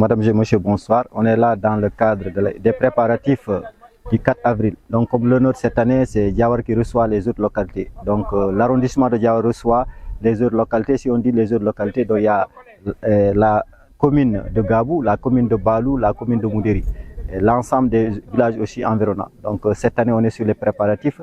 Madame et Monsieur, bonsoir. On est là dans le cadre des préparatifs du 4 avril. Donc, comme le nôtre cette année, c'est Diawara qui reçoit les autres localités. Donc, l'arrondissement de Diawara reçoit les autres localités. Si on dit les autres localités, donc il y a la commune de Gabou, la commune de Balou, la commune de Moudéri, l'ensemble des villages aussi environnants. Donc, cette année, on est sur les préparatifs.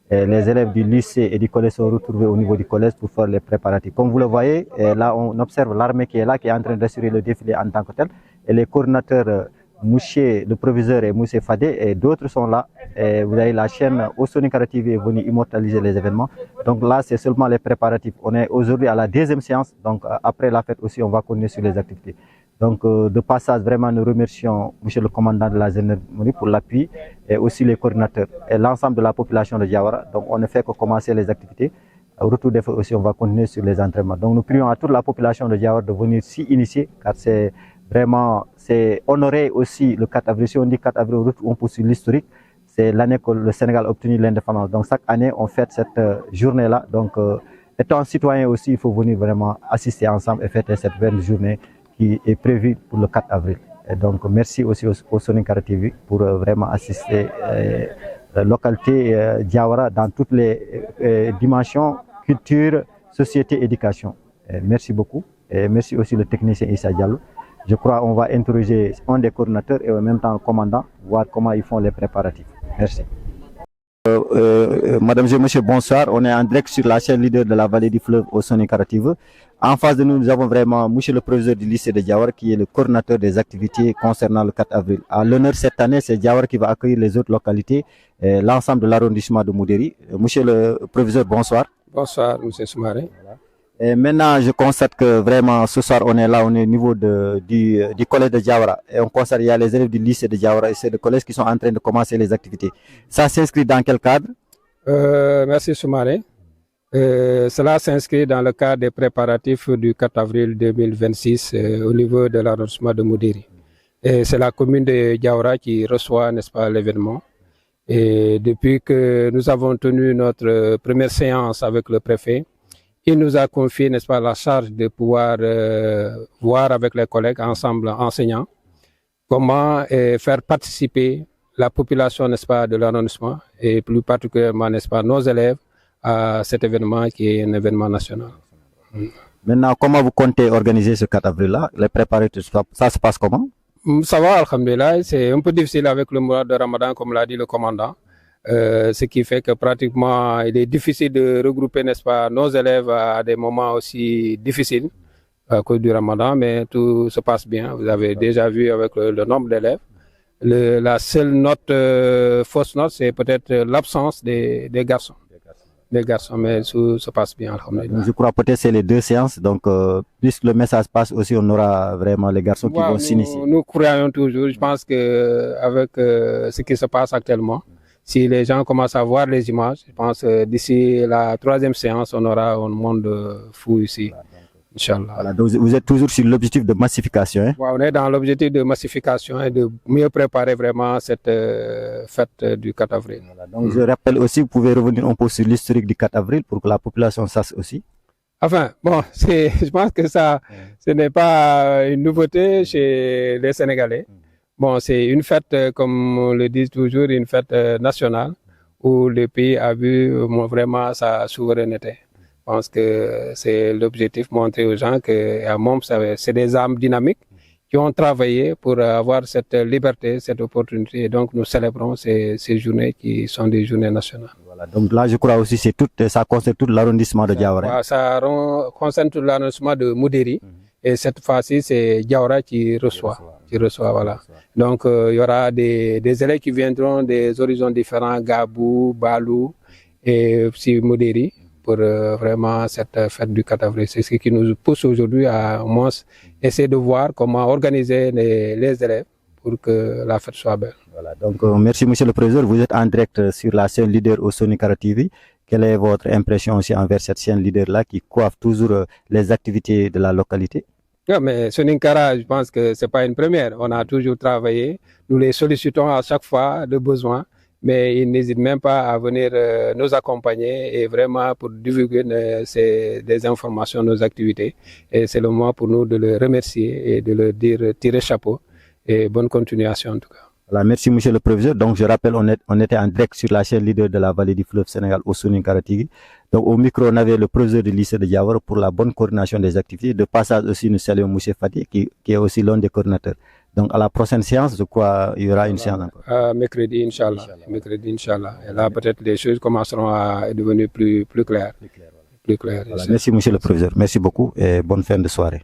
Les élèves du lycée et du collège sont retrouvés au niveau du collège pour faire les préparatifs. Comme vous le voyez, là on observe l'armée qui est là, qui est en train d'assurer le défilé en tant que tel. Et les coordinateurs, le proviseur et Moussé Fadé et d'autres sont là. Et vous avez la chaîne Osonikara TV est venue immortaliser les événements. Donc là, c'est seulement les préparatifs. On est aujourd'hui à la deuxième séance. Donc après la fête aussi, on va continuer sur les activités. Donc, de passage, vraiment, nous remercions M. le commandant de la gendarmerie pour l'appui et aussi les coordinateurs et l'ensemble de la population de Diawara. Donc, on ne fait que commencer les activités. Au retour des feux aussi, on va continuer sur les entraînements. Donc, nous prions à toute la population de Diawara de venir s'y initier, car c'est vraiment, c'est honorer aussi le 4 avril. Si on dit 4 avril, on poursuit l'historique. C'est l'année que le Sénégal a obtenu l'indépendance. Donc, chaque année, on fête cette journée-là. Donc, étant citoyen aussi, il faut venir vraiment assister ensemble et fêter cette belle journée qui est prévu pour le 4 avril. Et donc, merci aussi au Sonikara TV pour vraiment assister la localité Diawara dans toutes les dimensions, culture, société, éducation. Et merci beaucoup. Et merci aussi le technicien Issa Diallo. Je crois qu'on va interroger un des coordinateurs et en même temps le commandant, voir comment ils font les préparatifs. Merci. Madame et Monsieur, bonsoir. On est en direct sur la chaîne leader de la vallée du fleuve au Sonikara TV. En face de nous, nous avons vraiment Monsieur le professeur du lycée de Diawara qui est le coordinateur des activités concernant le 4 avril. À l'honneur cette année, c'est Diawara qui va accueillir les autres localités, l'ensemble de l'arrondissement de Moudéri. Monsieur le professeur, bonsoir. Bonsoir, Monsieur Soumaré. Et maintenant, je constate que vraiment ce soir, on est là, on est au niveau du collège de Diawara. Et on constate qu'il y a les élèves du lycée de Diawara et c'est le collège qui sont en train de commencer les activités. Ça s'inscrit dans quel cadre? Merci Soumaré. Cela s'inscrit dans le cadre des préparatifs du 4 avril 2026 au niveau de l'arrondissement de Moudéri. Et c'est la commune de Diawara qui reçoit, n'est-ce pas, l'événement. Et depuis que nous avons tenu notre première séance avec le préfet, il nous a confié, n'est-ce pas, la charge de pouvoir voir avec les collègues, ensemble enseignants, comment faire participer la population, n'est-ce pas, de l'arrondissement et plus particulièrement, n'est-ce pas, nos élèves à cet événement qui est un événement national. Maintenant, comment vous comptez organiser ce 4 avril-là? Les préparatifs, ça se passe comment? Ça va, alhamdulillah. C'est un peu difficile avec le mois de Ramadan, comme l'a dit le commandant. Ce qui fait que pratiquement, il est difficile de regrouper, n'est-ce pas, nos élèves à des moments aussi difficiles à cause du Ramadan, mais tout se passe bien. Vous avez déjà vu avec le nombre d'élèves. La seule note, fausse note, c'est peut-être l'absence des garçons. Des garçons, mais tout se passe bien, alhamdulillah. Je crois peut-être c'est les deux séances, donc puisque le message passe aussi, on aura vraiment les garçons qui vont s'initier. Nous croyons toujours, je pense qu'avec ce qui se passe actuellement, si les gens commencent à voir les images, je pense que d'ici la 3e séance, on aura un monde fou ici. Inch'Allah. Voilà, donc vous êtes toujours sur l'objectif de massification. Hein? Ouais, on est dans l'objectif de massification et de mieux préparer vraiment cette fête du 4 avril. Voilà, donc je rappelle aussi, vous pouvez revenir un peu sur l'historique du 4 avril pour que la population sache aussi. Enfin, bon, je pense que ça, ce n'est pas une nouveauté chez les Sénégalais. Bon, c'est une fête, comme on le dit toujours, une fête nationale où le pays a vu vraiment sa souveraineté. Je pense que c'est l'objectif, montrer aux gens que c'est des âmes dynamiques qui ont travaillé pour avoir cette liberté, cette opportunité. Et donc, nous célébrons ces journées qui sont des journées nationales. Voilà, donc là, je crois aussi que ça concerne tout l'arrondissement de Diawara. Ça concerne tout l'arrondissement de Moudéri. Et cette fois-ci, c'est Diawara qui reçoit. Voilà. Donc, il y aura des élèves qui viendront des horizons différents, Gabou, Balou et aussi Moudéri, pour vraiment cette fête du 4 avril. C'est ce qui nous pousse aujourd'hui à au moins essayer de voir comment organiser les élèves pour que la fête soit belle. Voilà, donc merci Monsieur le Président. Vous êtes en direct sur la chaîne leader au Sonikara TV. Quelle est votre impression aussi envers cette chaîne leader-là qui coiffe toujours les activités de la localité? Non, mais Sonikara, je pense que ce n'est pas une première. On a toujours travaillé. Nous les sollicitons à chaque fois de besoin. mais ils n'hésitent même pas à venir nous accompagner et vraiment pour divulguer des informations, nos activités. Et c'est le moment pour nous de les remercier et de leur dire tirer chapeau et bonne continuation en tout cas. Voilà, merci monsieur le professeur. Donc je rappelle, on était en direct sur la chaîne leader de la vallée du fleuve Sénégal, Oussounin-Kara TV. Donc au micro, on avait le professeur du lycée de Diawara pour la bonne coordination des activités. De passage aussi, nous saluons monsieur Fati qui est aussi l'un des coordinateurs. Donc à la prochaine séance, je crois il y aura une séance encore. Mercredi, Inch'Allah. Mercredi, Inch'Allah. Et là, peut-être les choses commenceront à devenir plus claires. Plus claires. Voilà, merci monsieur le professeur. Merci beaucoup et bonne fin de soirée.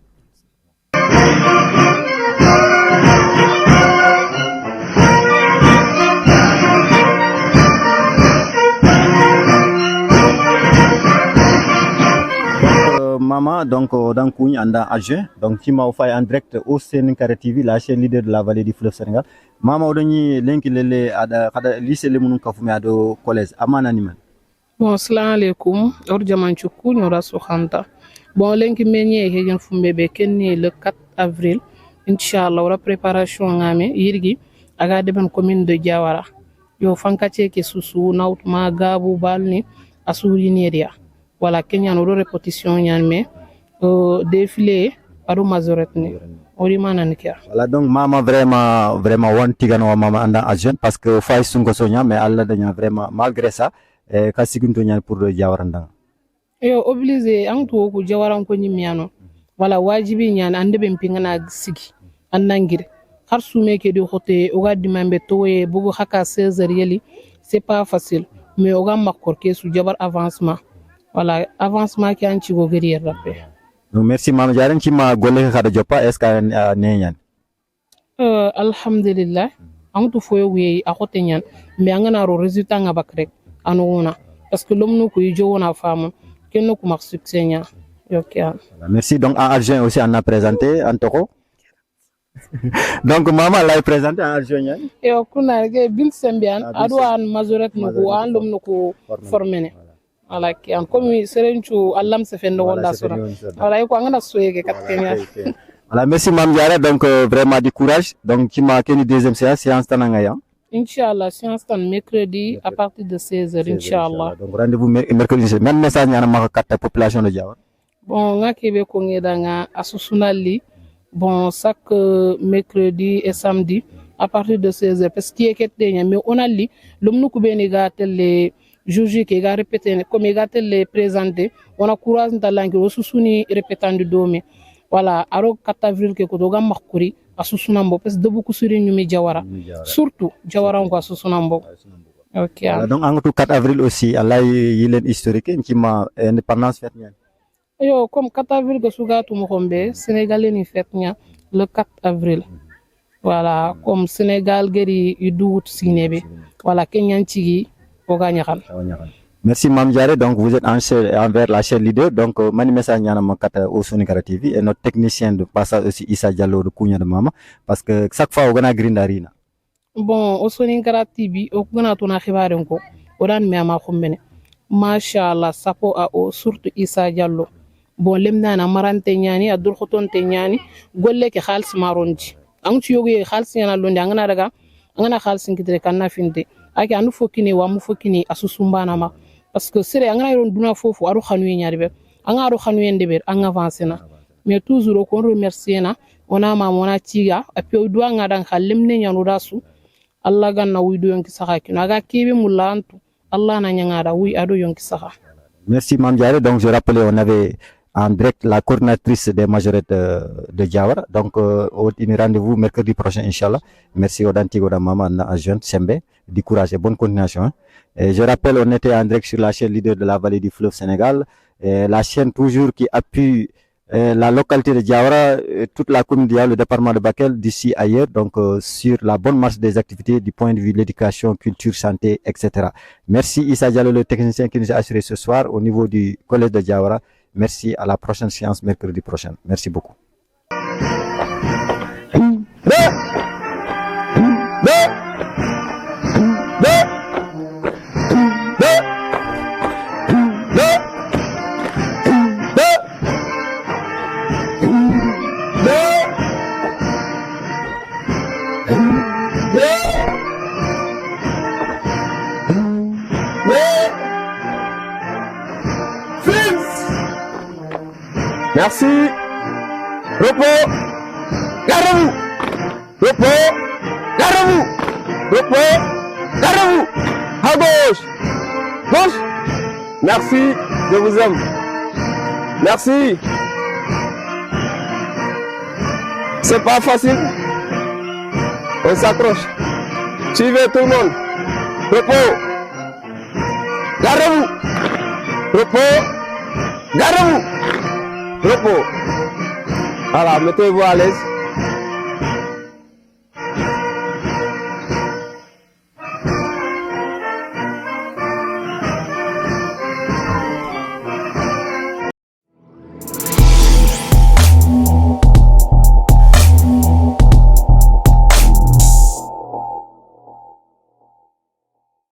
Maman, donc dans Kougne, en adjoint, donc qui m'a offert en direct au Oussounin-Kara TV, la chaîne leader de la vallée du fleuve Sénégal. Maman, on a link le lycée le moun kafume ado collège amana ni man. Bon, salam alaikum. Orjaman chuku nyora sukhanta. Bon, link menye hegen fumbe be kenni le 4 avril. Inshallah, la préparation ngame yirgi aga deben commune de Diawara. Yo fankache ke susu nautma gabu balni asuri neria. Voilà, Kenya no répétition ñanme défilé adu mazoretni orimana nikia. Voilà, donc maman vraiment wan tigano mama anda agent parce que fay sungo sonya mais alla daña vraiment malgré ça ka sigunto ñan pour Diawara ndanga. Yo obligé an to ko Diawara ko nyimiano. Voilà, wajibi ñan ande be pingana sigi andangir. Har sume ke di xote o ga dimambe toye bugu haka 16h yeli c'est pas facile mais o ga makor ke su jabar avancement. Voilà, avancement qui est un petit peu guerrier rappé. Donc merci Mama Diarra qui m'a golé khada jopa est-ce que néyan. Alhamdulillah, am tu foye wi a khote nyan mais ngana ro résultat nga bak rek anona parce que l'homme no ko yijo wona femme ken no ko mak succès nya yokia. Merci donc en adjoint aussi on a présenté Antoko. Donc maman l'a présenté en adjoint. Et kuna ge bin sembian adu an majoret no ko an lom no ko formé. Voilà, qui en comme serenchu allam se fendo wonda sura. Voilà, ko ngana soyege kat kenya. Voilà, merci Mame Diarra donc vraiment du courage. Donc qui m'a keni deuxième séance tananga ya. Inch'Allah, séance tan mercredi à partir de 16h Inch'Allah. Donc rendez-vous mercredi. Même message ñana ma carte population de Diawara. Bon, ngakebe ko ngedanga asusunali. Bon, chaque mercredi et samedi à partir de 16h parce qu'il y a quelqu'un mais on a li l'homme ko beni ga tele juge qui a répété comme il a les présenté on a courage dans langue au sousuni répétant du dôme voilà aro 4 avril que ko ga makuri asusunambo parce de beaucoup sur ñu Diawara surtout Diawara on ko asusunambo. OK voilà, donc en tout 4 avril aussi Allah yilen historique qui ma indépendance fête ñan yo comme 4 avril que sugatu mo xombe sénégalais ni fête ñan le 4 avril voilà comme Sénégal geri yu duut sinébe voilà kenyan ci merci Mame Diarra, donc vous êtes envers la chaîne leader donc mani message ñana ma kata Oussounin-Kara TV et notre technicien de passage aussi Issa Diallo de Kounya de Mama parce que chaque fois on gana grindarina bon Oussounin-Kara TV o gana tuna xibaren ko o dan me ma xumbene machallah sapo a o surtout Issa Diallo bon lemna na marante ñani adul khotonte ñani golle ke xaalis maronji ang ci yogu xaalis ñana londe ngana daga ngana xaalis ngitre kanna finde aki anu fokini wa mu fokini asusumbana ma parce que sere angana yon duna fofu aru xanuye ñaari be anga aru xanuye ndebe anga avancer na mais toujours ko remercier na ona ma mona tiga api do anga dan xalem ne ñanu rasu Allah ganna wi do yonki saxa kino aga kebe mulantu Allah na ñanga da wi ado yonki saxa. Merci Mame Diarra, donc je rappelais on avait en direct la coordinatrice des majorettes de Diawara donc une rendez-vous mercredi prochain inchallah. Merci au Dantigo da Mama na agent Sembe. Du courage et bonne continuation. Et je rappelle, on était en direct sur la chaîne leader de la vallée du fleuve Sénégal, et la chaîne toujours qui appuie la localité de Diawara, toute la commune de Diawara, le département de Bakel, d'ici ailleurs, donc sur la bonne marche des activités du point de vue de l'éducation, culture, santé, etc. Merci Issa Diallo, le technicien qui nous a assuré ce soir au niveau du collège de Diawara. Merci, à la prochaine séance mercredi prochain. Merci beaucoup. Merci. Repos. Gardez-vous. Repos. Gardez-vous. Repos. Gardez-vous. À gauche. Gauche. Merci. Je vous aime. Merci. C'est pas facile. On s'accroche. Suivez tout le monde. Repos. Gardez-vous. Repos. Gardez-vous. Repos. Voilà, mettez-vous à l'aise.